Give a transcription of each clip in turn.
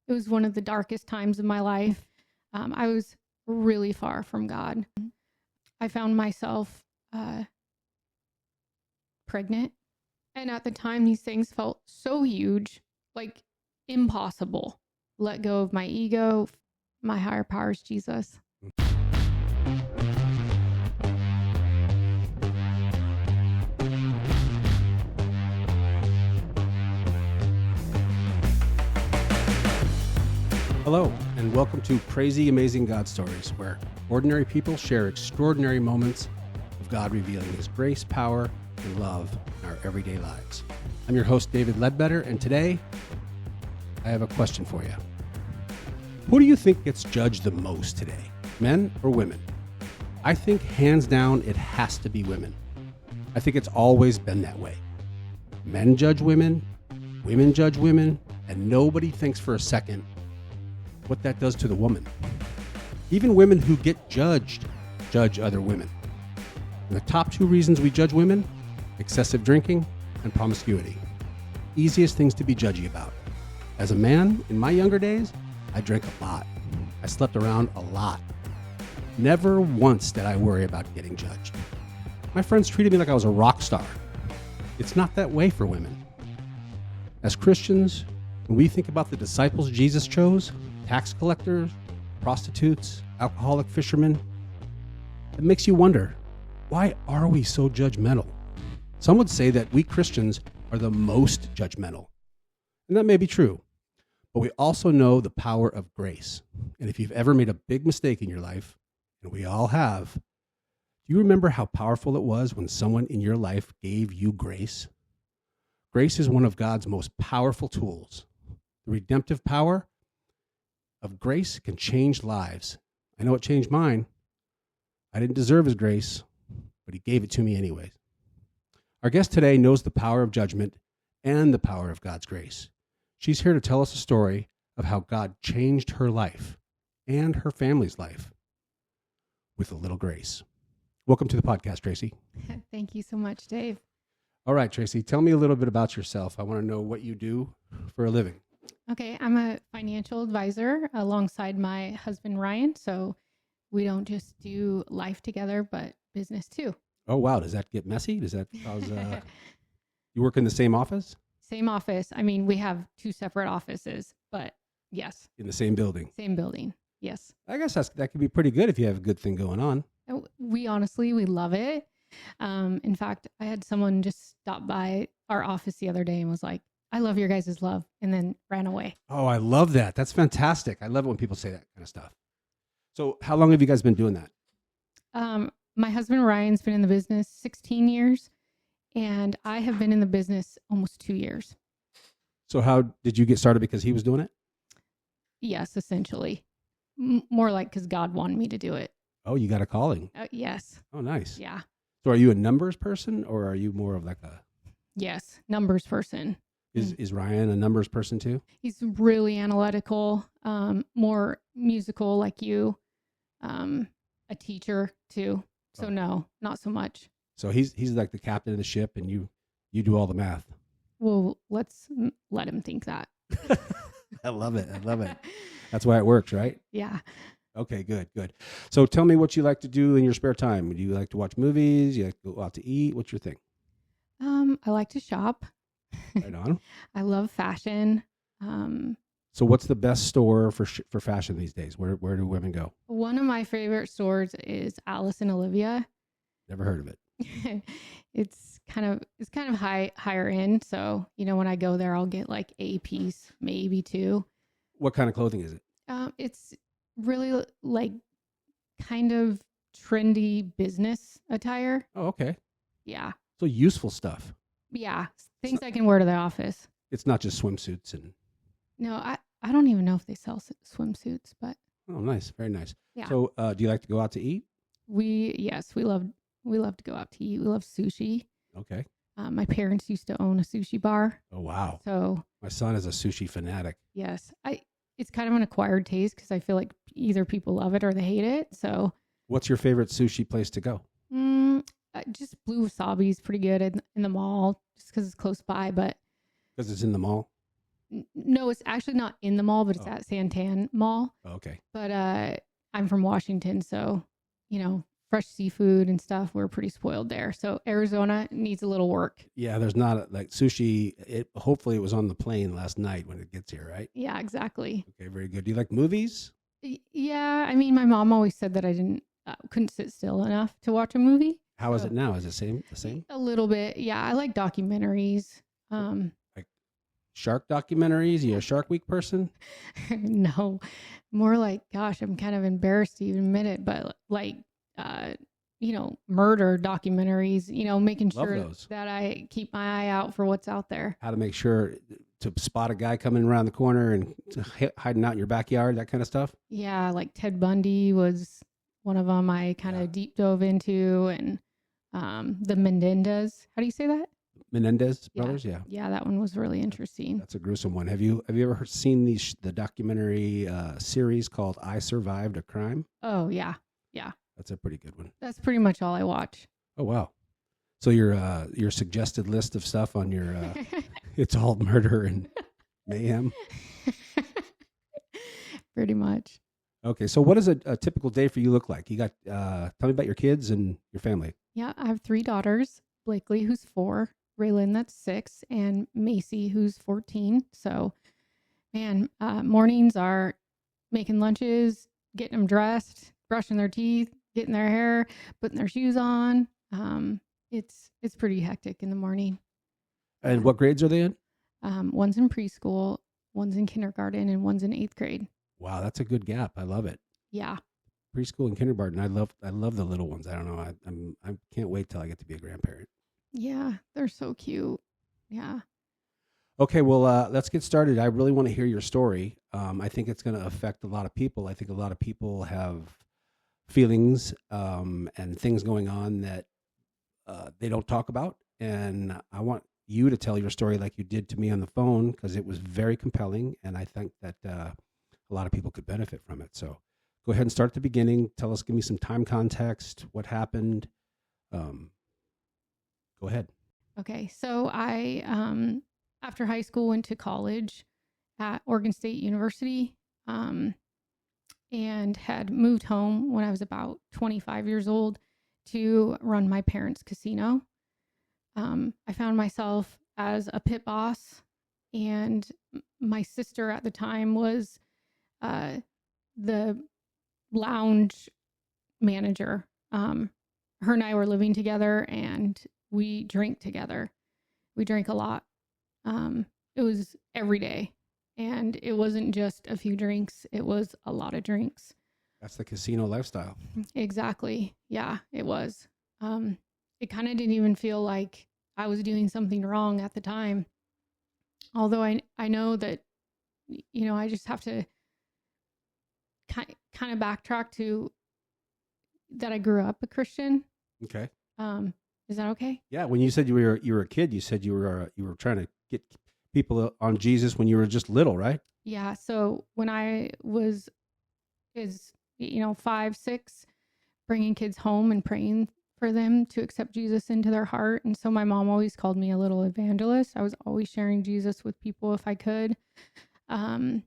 It was one of the darkest times of my life. I was really far from God. I found myself pregnant. And at the time, these things felt so huge, like impossible. Let go of my ego. My higher power is Jesus. Hello, and welcome to Crazy Amazing God Stories, where ordinary people share extraordinary moments of God revealing His grace, power, and love in our everyday lives. I'm your host, David Ledbetter, and today I have a question for you. Who do you think gets judged the most today, men or women? I think hands down it has to be women. I think it's always been that way. Men judge women judge women, and nobody thinks for a second what that does to the woman. Even women who get judged judge other women. And the top two reasons we judge women: excessive drinking and promiscuity. Easiest things to be judgy about. As a man, in my younger days, I drank a lot. I slept around a lot. Never once did I worry about getting judged. My friends treated me like I was a rock star. It's not that way for women. As Christians, when we think about the disciples Jesus chose, tax collectors, prostitutes, alcoholic fishermen, it makes you wonder, why are we so judgmental? Some would say that we Christians are the most judgmental. And that may be true, but we also know the power of grace. And if you've ever made a big mistake in your life, and we all have, do you remember how powerful it was when someone in your life gave you grace? Grace is one of God's most powerful tools. The redemptive power of grace can change lives. I know it changed mine. I didn't deserve His grace, but He gave it to me anyways. Our guest today knows the power of judgment and the power of God's grace. She's here to tell us a story of how God changed her life and her family's life with a little grace. Welcome to the podcast, Traci. Thank you so much, Dave. All right, Traci, tell me a little bit about yourself. I want to know what you do for a living. Okay, I'm a financial advisor alongside my husband, Ryan. So we don't just do life together, but business too. Oh, wow. Does that get messy? Does that cause... You work in the same office? Same office. I mean, we have two separate offices, but yes. In the same building? Same building, yes. I guess that could be pretty good if you have a good thing going on. We love it. In fact, I had someone just stop by our office the other day and was like, I love your guys' love, and then ran away. Oh, I love that. That's fantastic. I love it when people say that kind of stuff. So how long have you guys been doing that? My husband, Ryan's been in the business 16 years, and I have been in the business almost 2 years. So how did you get started? Because he was doing it? Yes, essentially. More like because God wanted me to do it. Oh, you got a calling. Yes. Oh, nice. Yeah. So are you a numbers person, or are you more of like a... Yes, numbers person. Is Ryan a numbers person too? He's really analytical, more musical like you, a teacher too. So no, not so much. So he's like the captain of the ship, and you do all the math. Well, let's let him think that. I love it. That's why it works, right? Yeah. Okay, good. So tell me what you like to do in your spare time. Do you like to watch movies? You like to go out to eat? What's your thing? I like to shop. Right on. I love fashion. So what's the best store for fashion these days? Where do women go? One of my favorite stores is Alice and Olivia. Never heard of it. It's kind of higher end. So, when I go there, I'll get like a piece, maybe two. What kind of clothing is it? It's really like kind of trendy business attire. Oh, okay. Yeah. So useful stuff. Yeah. Things I can wear to the office. It's not just swimsuits and... No, I don't even know if they sell swimsuits, but... Oh, nice. Very nice. Yeah. So do you like to go out to eat? We love to go out to eat. We love sushi. Okay. My parents used to own a sushi bar. Oh, wow. So my son is a sushi fanatic. Yes. It's kind of an acquired taste because I feel like either people love it or they hate it. So what's your favorite sushi place to go? Just Blue Wasabi's pretty good in the mall just because it's close by, but because it's in the mall. No, it's actually not in the mall, but it's Oh. at Santan Mall. Oh, okay. But I'm from Washington, so fresh seafood and stuff. We're pretty spoiled there. So Arizona needs a little work. Yeah, there's not like sushi. Hopefully it was on the plane last night when it gets here, right? Yeah, exactly. Okay, very good. Do you like movies? Yeah, I mean, my mom always said that I couldn't sit still enough to watch a movie. How is it now? Is it the same? A little bit. Yeah, I like documentaries. Like shark documentaries? You a Shark Week person? No, more like, gosh, I'm kind of embarrassed to even admit it, but like, murder documentaries, making sure that I keep my eye out for what's out there. How to make sure to spot a guy coming around the corner and hiding out in your backyard, that kind of stuff? Yeah, like Ted Bundy was one of them I kind of deep dove into, and the Menendez. How do you say that? Menendez brothers, yeah. Yeah, that one was really interesting. That's a gruesome one. Have you ever seen the documentary series called I Survived a Crime? Oh, yeah. That's a pretty good one. That's pretty much all I watch. Oh, wow. So your suggested list of stuff on your it's all murder and mayhem? Pretty much. Okay, so what does a typical day for you look like? You got tell me about your kids and your family. Yeah, I have 3 daughters. Blakely, who's 4, Raylan, that's 6, and Maci, who's 14. So, man, mornings are making lunches, getting them dressed, brushing their teeth, getting their hair, putting their shoes on. It's pretty hectic in the morning. And what grades are they in? One's in preschool, one's in kindergarten, and one's in 8th grade. Wow, that's a good gap. I love it. Yeah. Preschool and kindergarten. I love the little ones. I don't know. I can't wait till I get to be a grandparent. Yeah, they're so cute. Yeah. Okay, well, let's get started. I really want to hear your story. I think it's going to affect a lot of people. I think a lot of people have feelings and things going on that they don't talk about. And I want you to tell your story like you did to me on the phone, because it was very compelling. And I think that a lot of people could benefit from it. So go ahead and start at the beginning. Give me some time context, what happened. Go ahead. Okay, so I, after high school, went to college at Oregon State University, and had moved home when I was about 25 years old to run my parents' casino. I found myself as a pit boss, and my sister at the time was the lounge manager. Her and I were living together, and we drank together. We drank a lot. It was every day. And it wasn't just a few drinks. It was a lot of drinks. That's the casino lifestyle. Exactly. Yeah, it was. It kind of didn't even feel like I was doing something wrong at the time. Although I know that, I just have to kind of backtrack to that I grew up a Christian. Okay. Is that okay? Yeah. When you said you were a kid, you said you were trying to get people on Jesus when you were just little, right? Yeah. So when I was 5, 6, bringing kids home and praying for them to accept Jesus into their heart. And so my mom always called me a little evangelist. I was always sharing Jesus with people if I could. And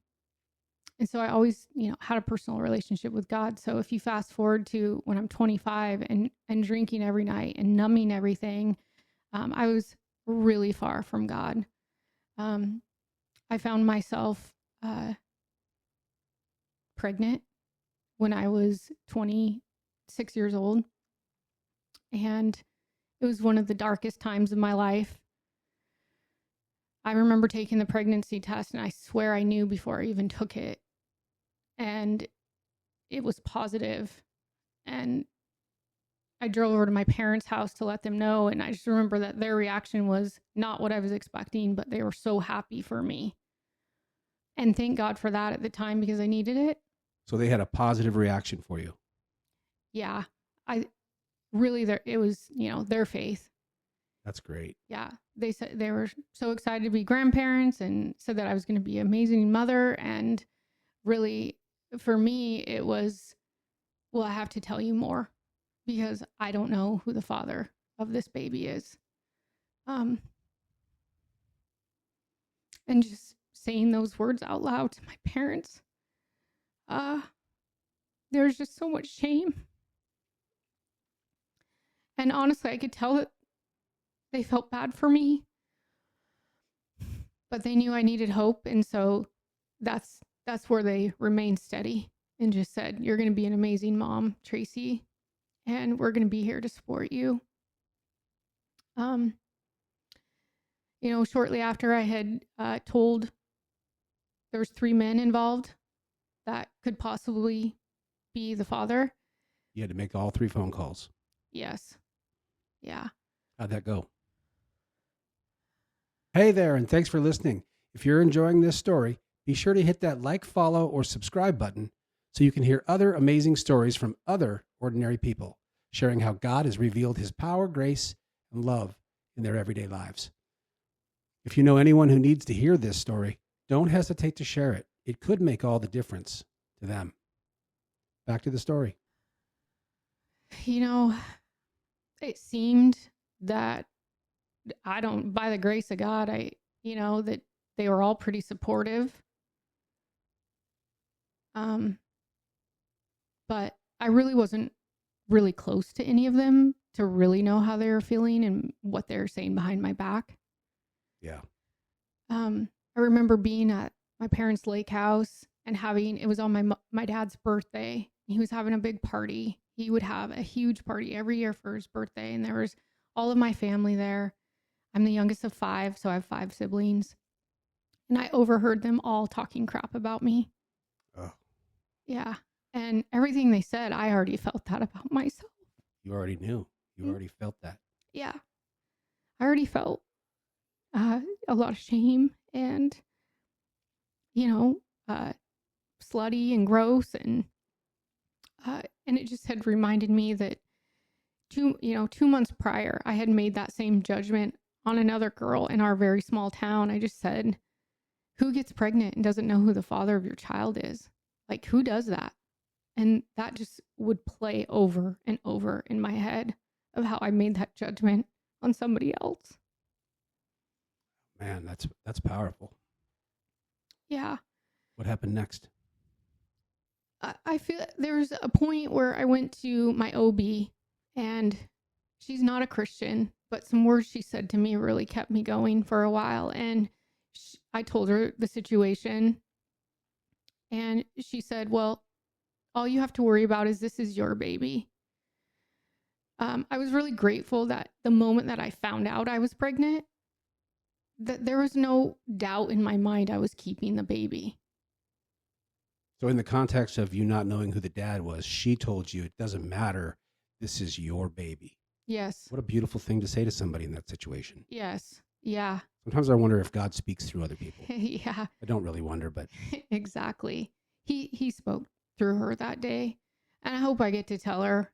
so I always, had a personal relationship with God. So if you fast forward to when I'm 25 and drinking every night and numbing everything, I was really far from God. I found myself pregnant when I was 26 years old. And it was one of the darkest times of my life. I remember taking the pregnancy test, and I swear I knew before I even took it. And it was positive. And I drove over to my parents' house to let them know. And I just remember that their reaction was not what I was expecting, but they were so happy for me. And thank God for that at the time, because I needed it. So they had a positive reaction for you. Yeah. It was, their faith. That's great. Yeah. They said they were so excited to be grandparents and said that I was going to be an amazing mother. And really, for me, it was, well, I have to tell you more, because I don't know who the father of this baby is. And just saying those words out loud to my parents, there was just so much shame. And honestly, I could tell that they felt bad for me, but they knew I needed hope. And so that's where they remained steady and just said, "You're going to be an amazing mom, Traci, and we're going to be here to support you." Shortly after I had told there was 3 men involved that could possibly be the father. You had to make all 3 phone calls. Yes. Yeah. How'd that go? Hey there, and thanks for listening. If you're enjoying this story, be sure to hit that like, follow, or subscribe button so you can hear other amazing stories from other ordinary people, sharing how God has revealed his power, grace, and love in their everyday lives. If you know anyone who needs to hear this story, don't hesitate to share it. It could make all the difference to them. Back to the story. It seemed that by the grace of God, that they were all pretty supportive. But I really wasn't really close to any of them to really know how they were feeling and what they were saying behind my back. Yeah. I remember being at my parents' lake house and it was on my dad's birthday. He was having a big party. He would have a huge party every year for his birthday, and there was all of my family there. I'm the youngest of 5, so I have 5 siblings. And I overheard them all talking crap about me. Oh. Yeah. And everything they said, I already felt that about myself. You already knew. You already felt that. Yeah. I already felt a lot of shame and, slutty and gross. And it just had reminded me that 2 months prior, I had made that same judgment on another girl in our very small town. I just said, who gets pregnant and doesn't know who the father of your child is? Like, who does that? And that just would play over and over in my head of how I made that judgment on somebody else. Man, that's powerful. Yeah. What happened next? I feel there was a point where I went to my OB, and she's not a Christian, but some words she said to me really kept me going for a while. And I told her the situation, and she said, "Well, all you have to worry about is this is your baby." I was really grateful that the moment that I found out I was pregnant, that there was no doubt in my mind I was keeping the baby. So in the context of you not knowing who the dad was, she told you it doesn't matter. This is your baby. Yes. What a beautiful thing to say to somebody in that situation. Yes. Yeah. Sometimes I wonder if God speaks through other people. Yeah. I don't really wonder, but Exactly. He spoke through her that day. And I hope I get to tell her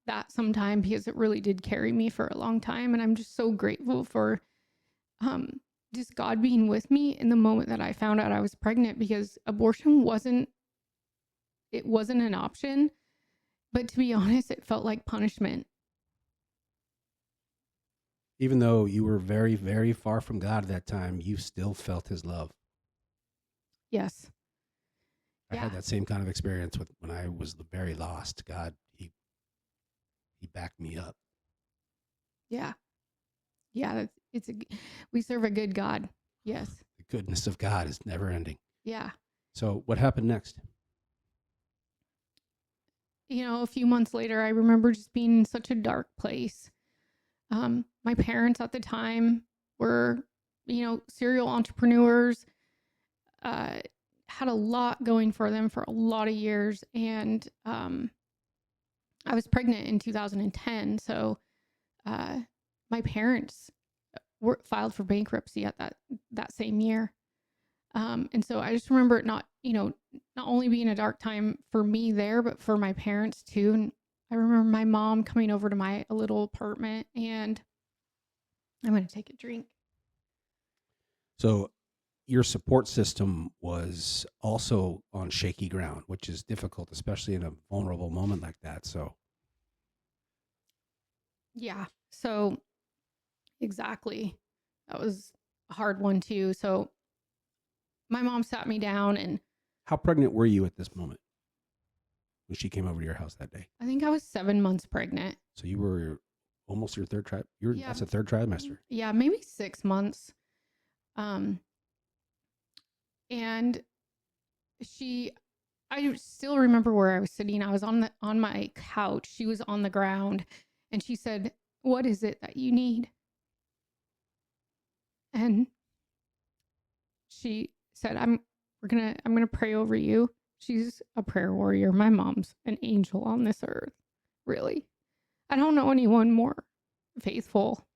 that sometime, because it really did carry me for a long time. And I'm just so grateful for just God being with me in the moment that I found out I was pregnant, because abortion wasn't an option. But to be honest, it felt like punishment. even though you were very, very far from God at that time, you still felt his love. Yes. I had that same kind of experience when I was very lost. God, he backed me up. Yeah. Yeah. We serve a good God. Yes. The goodness of God is never ending. Yeah. So what happened next? A few months later, I remember just being in such a dark place. My parents at the time were, serial entrepreneurs, had a lot going for them for a lot of years. And I was pregnant in 2010. So my parents filed for bankruptcy at that same year. And so I just remember it not only being a dark time for me there, but for my parents too. And I remember my mom coming over to my little apartment, and I'm going to take a drink. So your support system was also on shaky ground, which is difficult, especially in a vulnerable moment like that. So. Yeah. So exactly. That was a hard one too. So my mom sat me down, and How pregnant were you at this moment when she came over to your house that day? I think I was 7 months pregnant. So you were almost your third Yeah. That's a third trimester. Yeah, maybe 6 months. And I still remember where I was sitting. I was on my couch. She was on the ground, and she said, "What is it that you need?" And she said, I'm gonna pray over you. She's a prayer warrior. My mom's an angel on this earth. Really. I don't know anyone more faithful,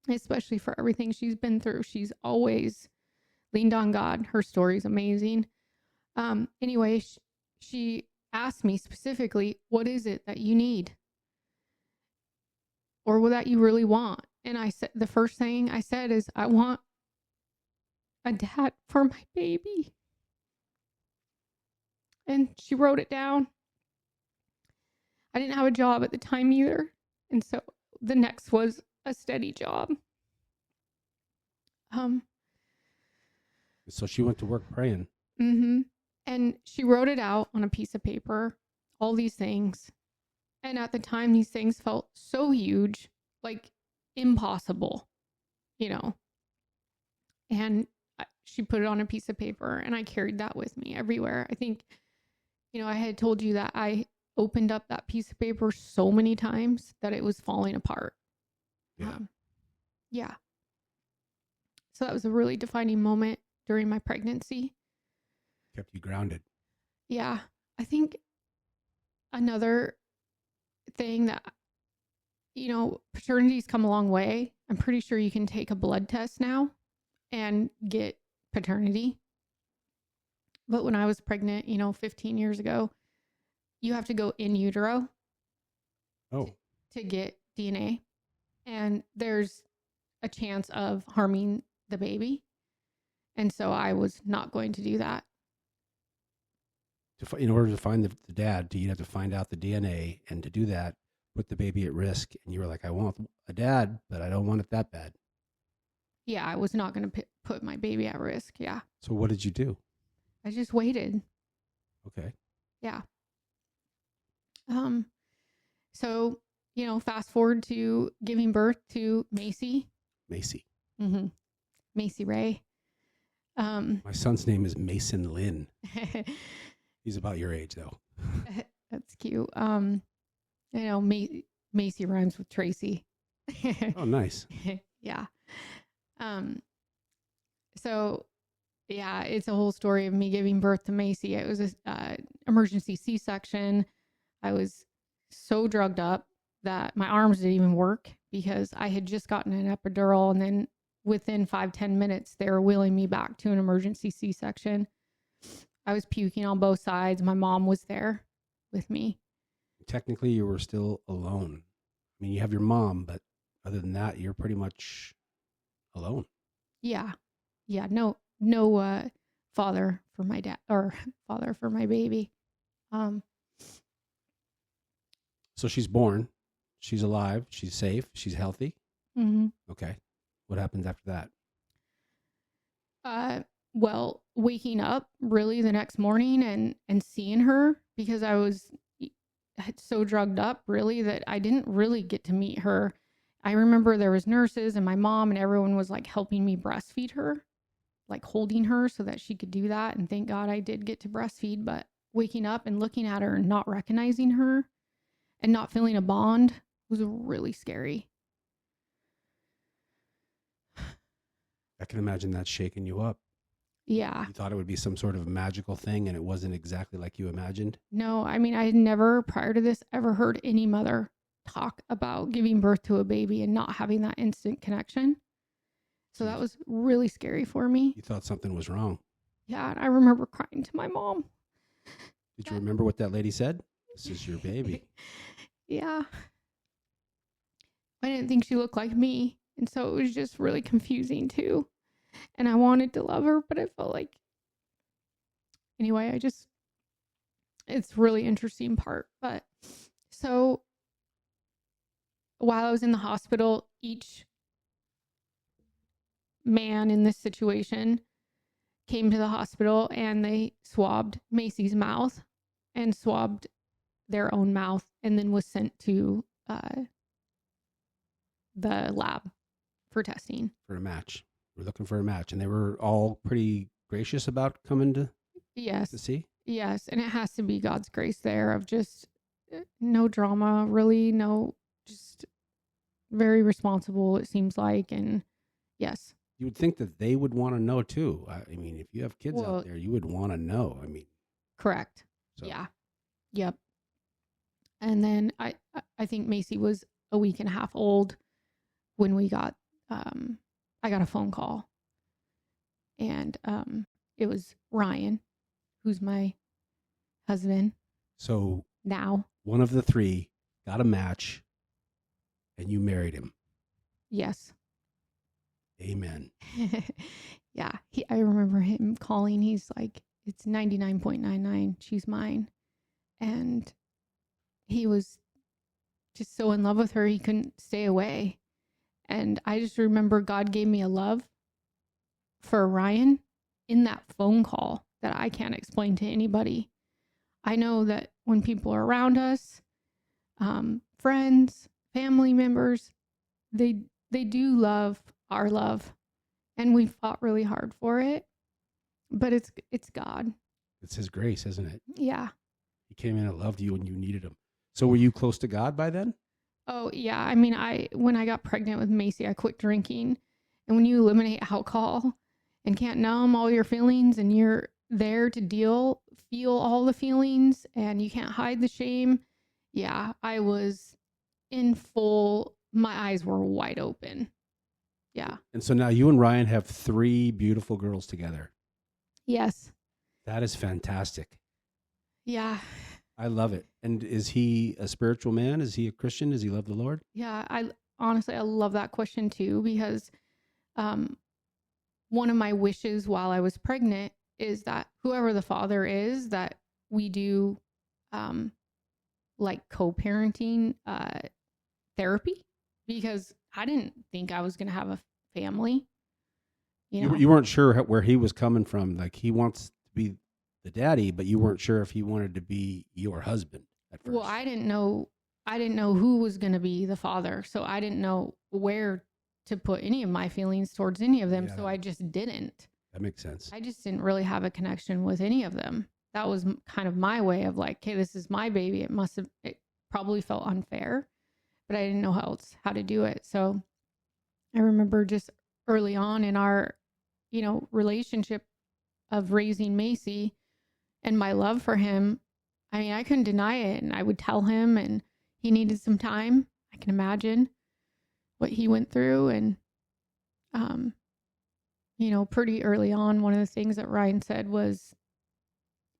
especially for everything she's been through. She's always leaned on God. Her story's amazing. Anyway, she asked me specifically, what is it that you need? Or that you really want? And I said, the first thing I said is, I want a dad for my baby. And she wrote it down. I didn't have a job at the time either. And so the next was a steady job. So she went to work praying. Mm-hmm. And she wrote it out on a piece of paper, all these things. And at the time, these things felt so huge, like impossible, you know. And she put it on a piece of paper, and I carried that with me everywhere. I think, you know, I had told you that I opened up that piece of paper so many times that it was falling apart. Yeah. Yeah. So that was a really defining moment during my pregnancy. Kept you grounded. Yeah. I think another thing that, you know, paternity's come a long way. I'm pretty sure you can take a blood test now and get paternity. But when I was pregnant, you know, 15 years ago, you have to go in utero to get DNA. And there's a chance of harming the baby. And so I was not going to do that. In order to find the dad, you'd have to find out the DNA, and to do that, put the baby at risk. And you were like, I want a dad, but I don't want it that bad. Yeah, I was not going to put my baby at risk. Yeah. So what did you do? I just waited. Okay. Yeah. So, you know, fast forward to giving birth to Maci. Maci. Mm-hmm. Maci Ray. My son's name is Mason Lynn. He's about your age, though. That's cute. You know, Maci rhymes with Traci. Oh, nice. Yeah. So, yeah, it's a whole story of me giving birth to Maci. It was a emergency C-section. I was so drugged up that my arms didn't even work because I had just gotten an epidural, and then within 5-10 minutes, they were wheeling me back to an emergency C-section. I was puking on both sides. My mom was there with me. Technically, you were still alone. I mean, you have your mom, but other than that, you're pretty much alone. Yeah. Yeah. No father for my dad or father for my baby. So she's born. She's alive. She's safe. She's healthy. Mm-hmm. Okay. What happens after that? Well, waking up really the next morning and seeing her, because I was so drugged up really that I didn't really get to meet her. I remember there was nurses and my mom and everyone was like helping me breastfeed her, like holding her so that she could do that. And thank God I did get to breastfeed, but waking up and looking at her and not recognizing her and not feeling a bond was really scary. I can imagine that shaking you up. Yeah. You thought it would be some sort of magical thing, and it wasn't exactly like you imagined? No, I mean, I had never prior to this ever heard any mother talk about giving birth to a baby and not having that instant connection. So that was really scary for me. You thought something was wrong. Yeah, and I remember crying to my mom. Did you remember what that lady said? This is your baby. Yeah. I didn't think she looked like me. And so it was just really confusing too. And I wanted to love her, but I felt like, anyway, it's really interesting part. But so while I was in the hospital, each man in this situation came to the hospital and they swabbed Maci's mouth and swabbed their own mouth, and then was sent to the lab for testing. For a match. We're looking for a match. And they were all pretty gracious about coming to see? Yes. And it has to be God's grace there of just no drama, really. No, just very responsible, it seems like. And yes. You would think that they would want to know too. I mean, if you have kids out there, you would want to know. I mean, correct. So. Yeah. Yep. And then I think Maci was a week and a half old when we got, I got a phone call, and it was Ryan, who's my husband. So now one of the three got a match and you married him. Yes. Amen. Yeah. I remember him calling. He's like, it's 99.99. She's mine. And he was just so in love with her. He couldn't stay away. And I just remember God gave me a love for Ryan in that phone call that I can't explain to anybody. I know that when people are around us, friends, family members, they do love our love, and we fought really hard for it, but it's God. It's his grace, isn't it? Yeah. He came in and loved you when you needed him. So were you close to God by then? Oh, yeah. I mean, when I got pregnant with Maci, I quit drinking. And when you eliminate alcohol and can't numb all your feelings, and you're there to feel all the feelings, and you can't hide the shame. Yeah, I was in full, my eyes were wide open. Yeah. And so now you and Ryan have 3 beautiful girls together. Yes. That is fantastic. Yeah. I love it. And is he a spiritual man? Is he a Christian? Does he love the Lord? Yeah, I love that question too, because one of my wishes while I was pregnant is that whoever the father is, that we do like co-parenting therapy, because I didn't think I was going to have a family. You weren't sure where he was coming from. Like, he wants to be the daddy, but you weren't sure if he wanted to be your husband at first. Well, I didn't know who was going to be the father, so I didn't know where to put any of my feelings towards any of them. Yeah. So I just didn't. That makes sense. I just didn't really have a connection with any of them. That was kind of my way of like, hey, this is my baby. It probably felt unfair, but I didn't know how to do it. So I remember just early on in our, relationship of raising Maci and my love for him, I mean, I couldn't deny it. And I would tell him, and he needed some time. I can imagine what he went through. And, pretty early on, one of the things that Ryan said was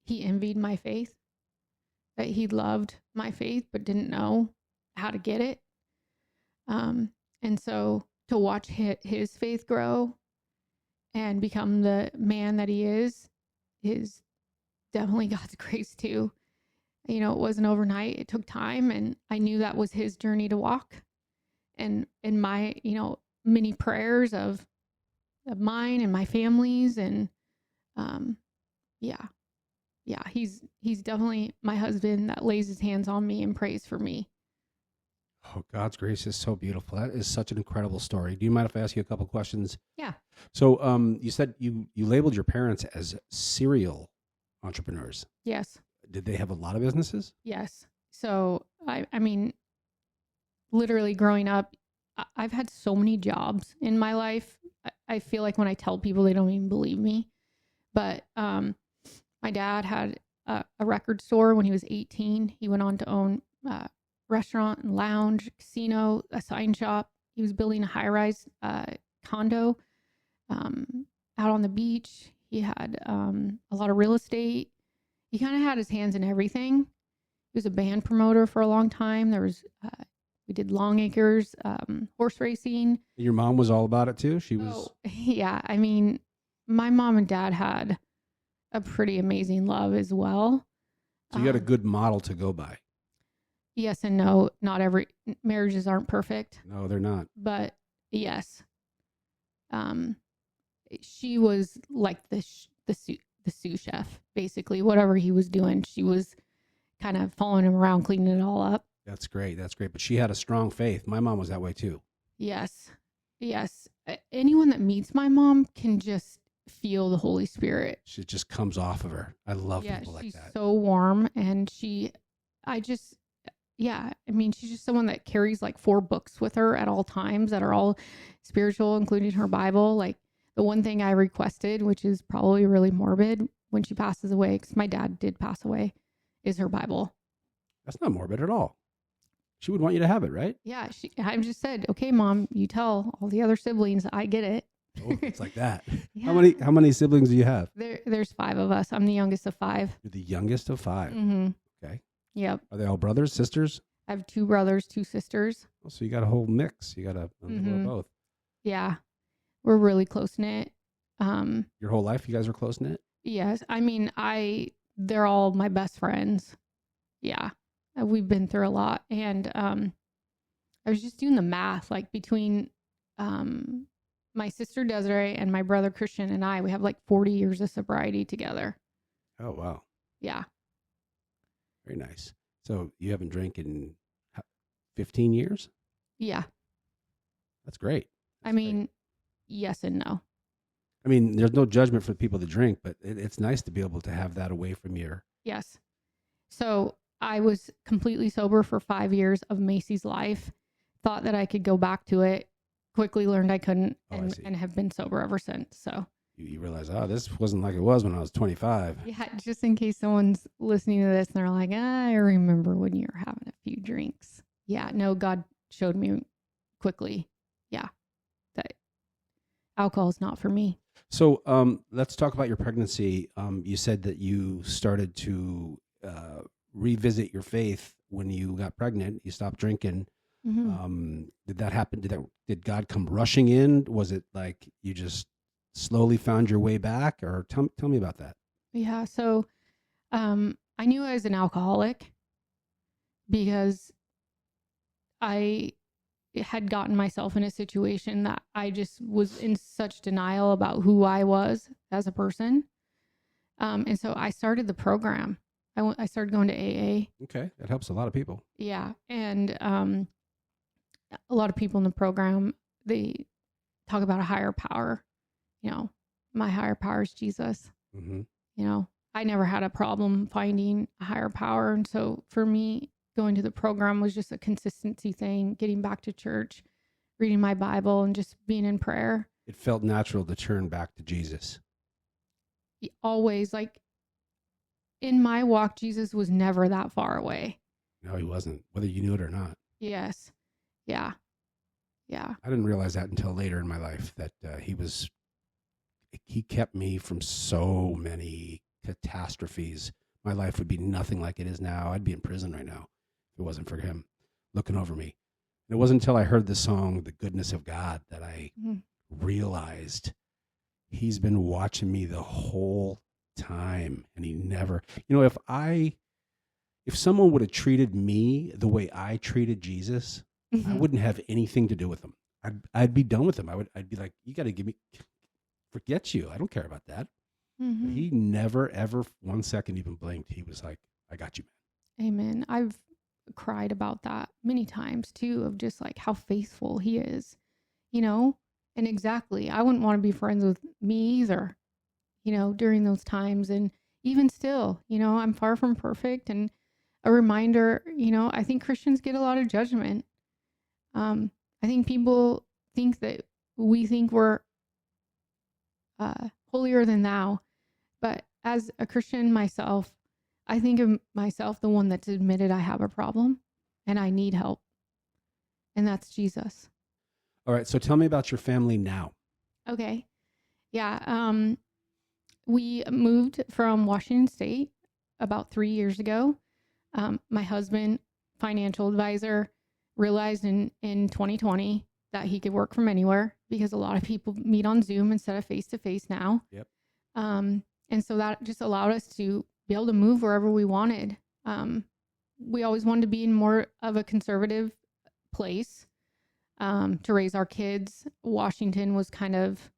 he envied my faith, that he loved my faith, but didn't know how to get it. And so to watch his faith grow and become the man that he is definitely God's grace too. It wasn't overnight. It took time, and I knew that was his journey to walk. And in my, many prayers of mine and my family's, and he's definitely my husband that lays his hands on me and prays for me. Oh, God's grace is so beautiful. That is such an incredible story. Do you mind if I ask you a couple questions? Yeah. So you said you labeled your parents as serial entrepreneurs. Yes. Did they have a lot of businesses? Yes. So, I mean, literally growing up, I've had so many jobs in my life. I feel like when I tell people, they don't even believe me. But my dad had a record store when he was 18. He went on to own restaurant and lounge, casino, a sign shop. He was building a high-rise condo out on the beach. He had a lot of real estate. He kind of had his hands in everything. He was a band promoter for a long time. We did Long Acres, horse racing. Your mom was all about it too? She was. Oh, yeah. I mean, my mom and dad had a pretty amazing love as well. So you got a good model to go by. Yes and no. Not every marriages aren't perfect. No, they're not. But yes. She was like the sous chef, basically. Whatever he was doing, she was kind of following him around, cleaning it all up. That's great. That's great. But she had a strong faith. My mom was that way too. Yes. Yes. Anyone that meets my mom can just feel the Holy Spirit. She just comes off of her. I love people like she's that. so warm, and she's just someone that carries like 4 books with her at all times that are all spiritual, including her Bible. Like the one thing I requested, which is probably really morbid when she passes away, because my dad did pass away, is her Bible. That's not morbid at all. She would want you to have it, right? Yeah. I just said, okay, Mom, you tell all the other siblings I get it. Oh, it's like that. Yeah. How many siblings do you have? There's 5 of us. I'm the youngest of 5. You're the youngest of 5. Mm-hmm. Okay. Yep. Are they all brothers, sisters? I have 2 brothers, 2 sisters. Oh, so you got a whole mix. You got a little of both. Yeah. We're really close knit. Your whole life, you guys are close knit? Yes. I mean, they're all my best friends. Yeah. We've been through a lot. And I was just doing the math, like between my sister Desiree and my brother Christian and we have like 40 years of sobriety together. Oh, wow. Yeah. Very nice. So you haven't drank in 15 years? Yeah. That's great. I mean, yes and no. I mean, there's no judgment for people that drink, but it's nice to be able to have that away from your... Yes. So I was completely sober for 5 years of Maci's life. Thought that I could go back to it. Quickly learned I couldn't, and have been sober ever since. So you realize, this wasn't like it was when I was 25. Yeah, just in case someone's listening to this and they're like, I remember when you were having a few drinks. Yeah, no, God showed me quickly. Yeah, that alcohol is not for me. So let's talk about your pregnancy. You said that you started to revisit your faith when you got pregnant. You stopped drinking. Mm-hmm. Did that happen? Did God come rushing in? Was it like you just slowly found your way back? Or tell me about that. Yeah. So I knew I was an alcoholic because I had gotten myself in a situation that I just was in such denial about who I was as a person. And so I started the program. I started going to AA. Okay. That helps a lot of people. Yeah. And a lot of people in the program, they talk about a higher power. You know, my higher power is Jesus. Mm-hmm. You know, I never had a problem finding a higher power. And so for me, going to the program was just a consistency thing, getting back to church, reading my Bible, and just being in prayer. It felt natural to turn back to Jesus. Always, like in my walk, Jesus was never that far away. No, he wasn't, whether you knew it or not. Yes. Yeah. Yeah. I didn't realize that until later in my life, that he kept me from so many catastrophes. My life would be nothing like it is now. I'd be in prison right now if it wasn't for him looking over me. And it wasn't until I heard the song, The Goodness of God, that I realized he's been watching me the whole time. And he never, if someone would have treated me the way I treated Jesus, I wouldn't have anything to do with him. I'd be done with him. I'd be like, you got to forget you. I don't care about that. Mm-hmm. He never, ever 1 second even blinked. He was like, I got you, man. Amen. I've cried about that many times too, of just like how faithful he is, and exactly. I wouldn't want to be friends with me either, during those times. And even still, I'm far from perfect. And a reminder, I think Christians get a lot of judgment. I think people think that we think we're holier than thou. But as a Christian myself, I think of myself the one that's admitted I have a problem and I need help. And that's Jesus. All right. So tell me about your family now. Okay. Yeah. We moved from Washington State about 3 years ago. My husband, financial advisor, realized in 2020 that he could work from anywhere because a lot of people meet on Zoom instead of face-to-face now. Yep. And so that just allowed us to be able to move wherever we wanted. We always wanted to be in more of a conservative place to raise our kids. Washington was kind of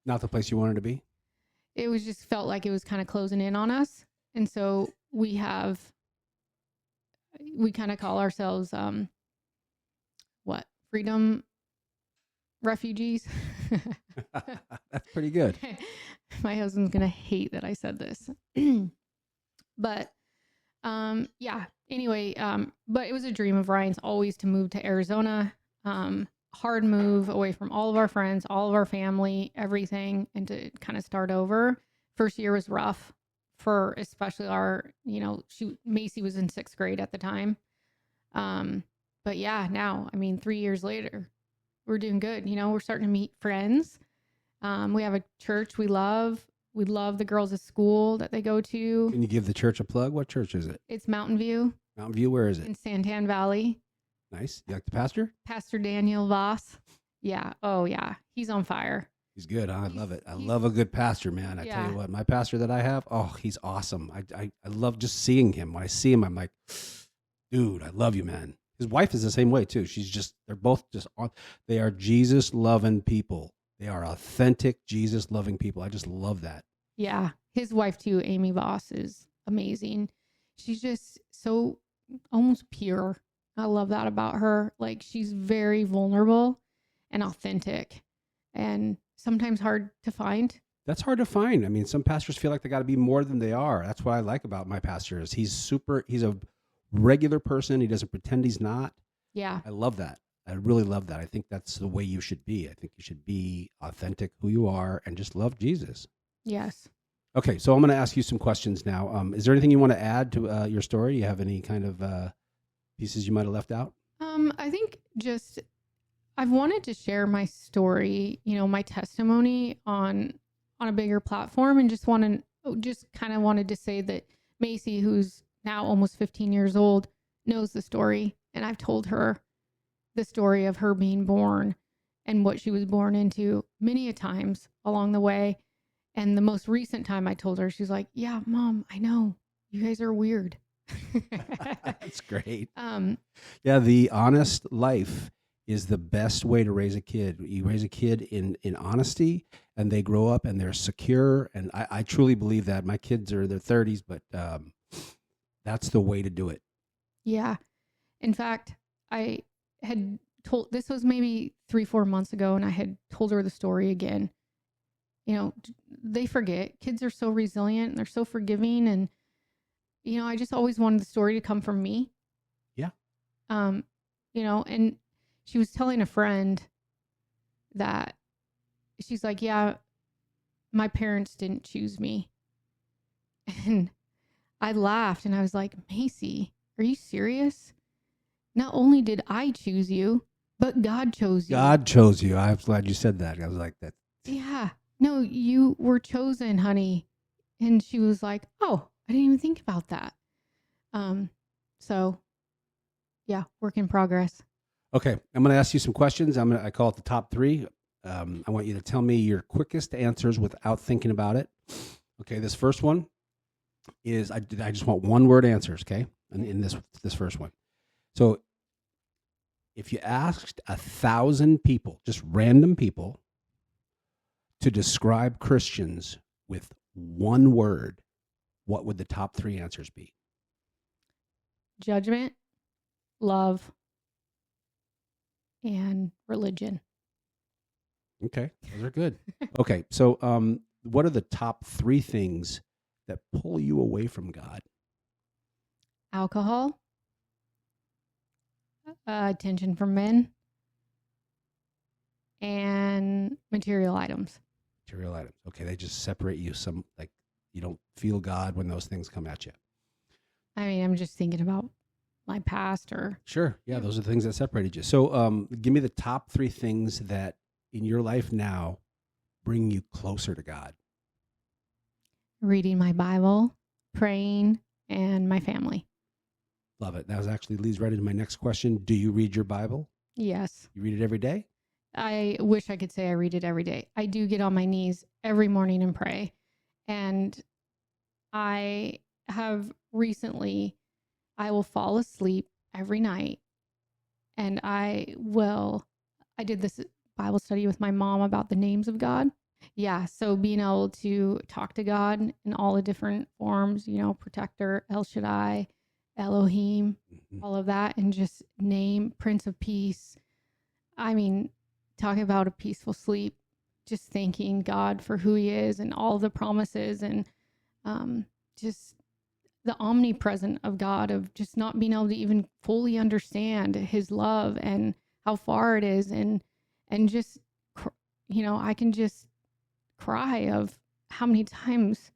Not the place you wanted to be? It was just felt like it was kind of closing in on us. And so we kind of call ourselves, freedom refugees. That's pretty good. My husband's going to hate that I said this. But yeah, anyway, but it was a dream of Ryan's always to move to Arizona. Hard move away from all of our friends, all of our family, everything, and to kind of start over. First year was rough for especially Maci was in 6th grade at the time. But yeah, now, 3 years later, we're doing good. We're starting to meet friends. We have a church we love. We love the girls at school that they go to. Can you give the church a plug? What church is it? It's Mountain View. Mountain View, where is it? In Santan Valley. Nice. You like the pastor? Pastor Daniel Voss. Yeah. Oh, yeah. He's on fire. He's good. Huh? I love it. I love a good pastor, man. I tell you what, my pastor that I have, he's awesome. I love just seeing him. When I see him, I'm like, dude, I love you, man. His wife is the same way, too. They're both they are Jesus-loving people. They are authentic, Jesus-loving people. I just love that. Yeah. His wife, too, Amy Voss, is amazing. She's just so almost pure. I love that about her. Like, she's very vulnerable and authentic and sometimes hard to find. That's hard to find. Some pastors feel like they got to be more than they are. That's what I like about my pastor is he's a regular person. He doesn't pretend he's not. Yeah. I love that. I really love that. I think that's the way you should be. I think you should be authentic, who you are, and just love Jesus. Yes. Okay, so I'm going to ask you some questions now. Is there anything you want to add to your story? You have any kind of pieces you might have left out? I think just I've wanted to share my story, my testimony on a bigger platform, and just kind of wanted to say that Maci, who's now almost 15 years old, knows the story, and I've told her the story of her being born and what she was born into many a times along the way. And the most recent time I told her, she's like, "Yeah, Mom, I know. You guys are weird." That's great. Yeah, the honest life is the best way to raise a kid. You raise a kid in honesty, and they grow up and they're secure. And I truly believe that. My kids are in their 30s, but that's the way to do it. Yeah. In fact, I had told, this was maybe 3-4 months ago, and I had told her the story again. They forget. Kids are so resilient and they're so forgiving. And, I just always wanted the story to come from me. Yeah. And she was telling a friend that she's like, "Yeah, my parents didn't choose me." And I laughed and I was like, "Maci, are you serious? Not only did I choose you, but God chose you." God chose you. I'm glad you said that. I was like that. Yeah. No, you were chosen, honey. And she was like, "Oh, I didn't even think about that." So yeah, work in progress. Okay. I'm going to ask you some questions. I call it the top 3. I want you to tell me your quickest answers without thinking about it. Okay. This first one is, I just want one word answers. Okay. In this first one. So if you asked 1,000 people, just random people, to describe Christians with one word, what would the top 3 answers be? Judgment, love, and religion. Okay, those are good. Okay, so what are the top 3 things that pull you away from God? Alcohol, attention from men, and material items. Material items. Okay, they just separate you. You don't feel God when those things come at you. I'm just thinking about my past or... Sure. Yeah, those are the things that separated you. So give me the top 3 things that in your life now bring you closer to God. Reading my Bible, praying, and my family. Love it. That actually leads right into my next question. Do you read your Bible? Yes. You read it every day? I wish I could say I read it every day. I do get on my knees every morning and pray. And I have recently, I will fall asleep every night. And I did this Bible study with my mom about the names of God. Yeah. So being able to talk to God in all the different forms, protector, El Shaddai, Elohim, all of that, and just name Prince of Peace. I mean, talking about a peaceful sleep, just thanking God for who he is and all the promises, and just the omnipresent of God, of just not being able to even fully understand his love and how far it is. And just, I can just cry of how many times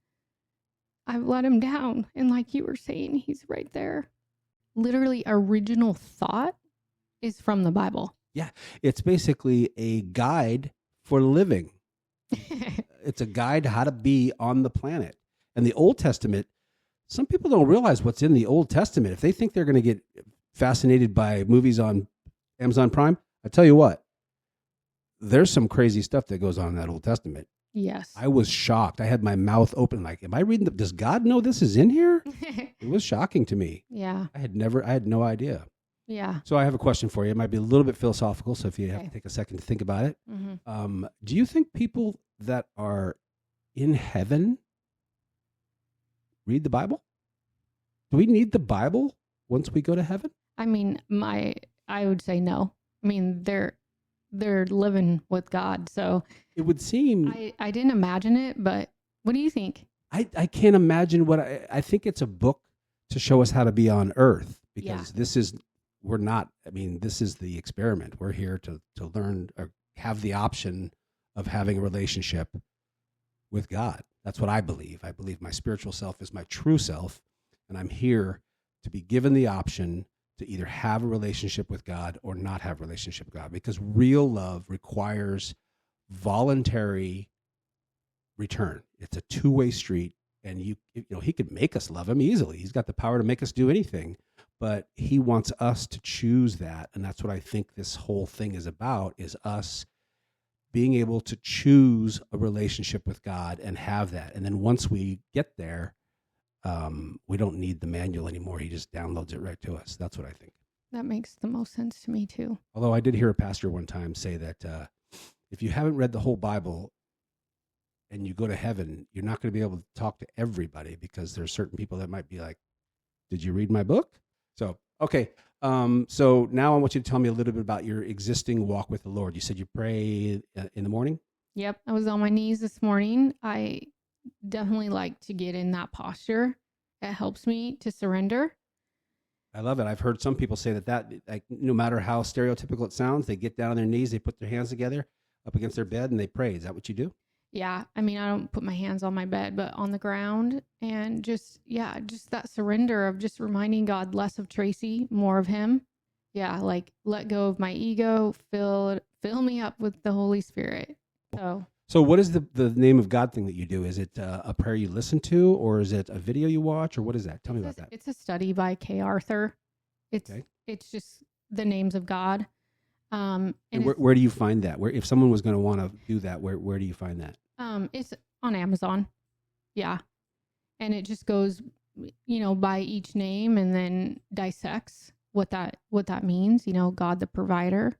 I've let him down. And like you were saying, he's right there. Literally, original thought is from the Bible. Yeah. It's basically a guide for living. It's a guide how to be on the planet. And the Old Testament, some people don't realize what's in the Old Testament. If they think they're going to get fascinated by movies on Amazon Prime, I tell you what, there's some crazy stuff that goes on in that Old Testament. Yes. I was shocked. I had my mouth open like, am I reading does God know this is in here? It was shocking to me. Yeah. I had no idea. Yeah. So I have a question for you. It might be a little bit philosophical, so if you have to take a second to think about it. Mm-hmm. Do you think people that are in heaven read the Bible? Do we need the Bible once we go to heaven? I mean, I would say no. I mean, they're living with God, so it would seem. I didn't imagine it, but what do you think? I can't imagine what I think it's a book to show us how to be on earth, because this is the experiment. We're here to learn or have the option of having a relationship with God. That's what I believe. I believe my spiritual self is my true self, and I'm here to be given the option to either have a relationship with God or not have a relationship with God, because real love requires voluntary return. It's a two-way street, and he could make us love him easily. He's got the power to make us do anything, but he wants us to choose that. And that's what I think this whole thing is about, is us being able to choose a relationship with God and have that. And then once we get there, we don't need the manual anymore. He just downloads it right to us. That's what I think. That makes the most sense to me too. Although I did hear a pastor one time say that if you haven't read the whole Bible and you go to heaven, you're not going to be able to talk to everybody, because there's certain people that might be like, did you read my book? So, okay. So now I want you to tell me a little bit about your existing walk with the Lord. You said you pray in the morning? Yep. I was on my knees this morning. I definitely like to get in that posture. It helps me to surrender. I love it. I've heard some people say that like, no matter how stereotypical it sounds, they get down on their knees, they put their hands together up against their bed, and they pray. Is that what you do? Yeah. I mean, I don't put my hands on my bed, but on the ground, and just that surrender of just reminding God less of Traci, more of him. Yeah. Like, let go of my ego, fill me up with the Holy Spirit. So what is the name of God thing that you do? Is it a prayer you listen to, or is it a video you watch, or what is that? Tell me about that. It's a study by K. Arthur. It's just the names of God. And where do you find that? Where, if someone was going to want to do that, where do you find that? It's on Amazon. Yeah. And it just goes, by each name, and then dissects what that means. God the provider,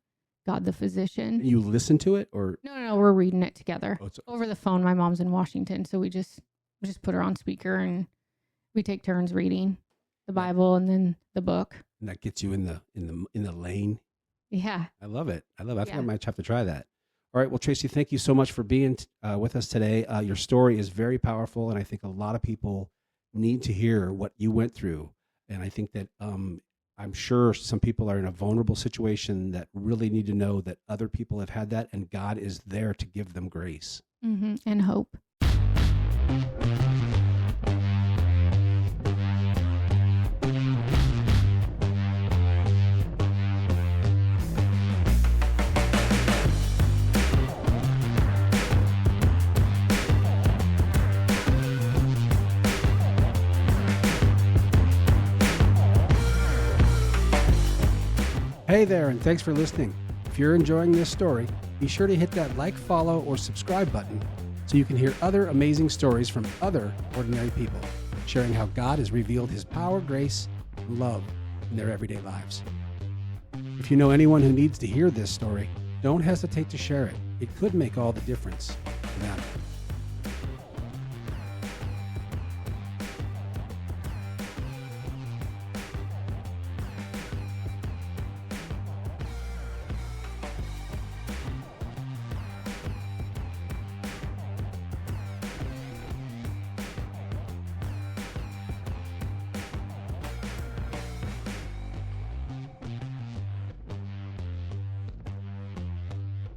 God the physician. You listen to it, or? No, we're reading it together over the phone. My mom's in Washington, so we just put her on speaker, and we take turns reading the Bible and then the book. And that gets you in the lane. Yeah. I love it. I think I might have to try that. All right. Well, Traci, thank you so much for being with us today. Your story is very powerful, and I think a lot of people need to hear what you went through. And I think that I'm sure some people are in a vulnerable situation that really need to know that other people have had that, and God is there to give them grace. Mm-hmm. And hope. Hey there, and thanks for listening. If you're enjoying this story, be sure to hit that like, follow, or subscribe button so you can hear other amazing stories from other ordinary people, sharing how God has revealed his power, grace, and love in their everyday lives. If you know anyone who needs to hear this story, don't hesitate to share it. It could make all the difference. Amen.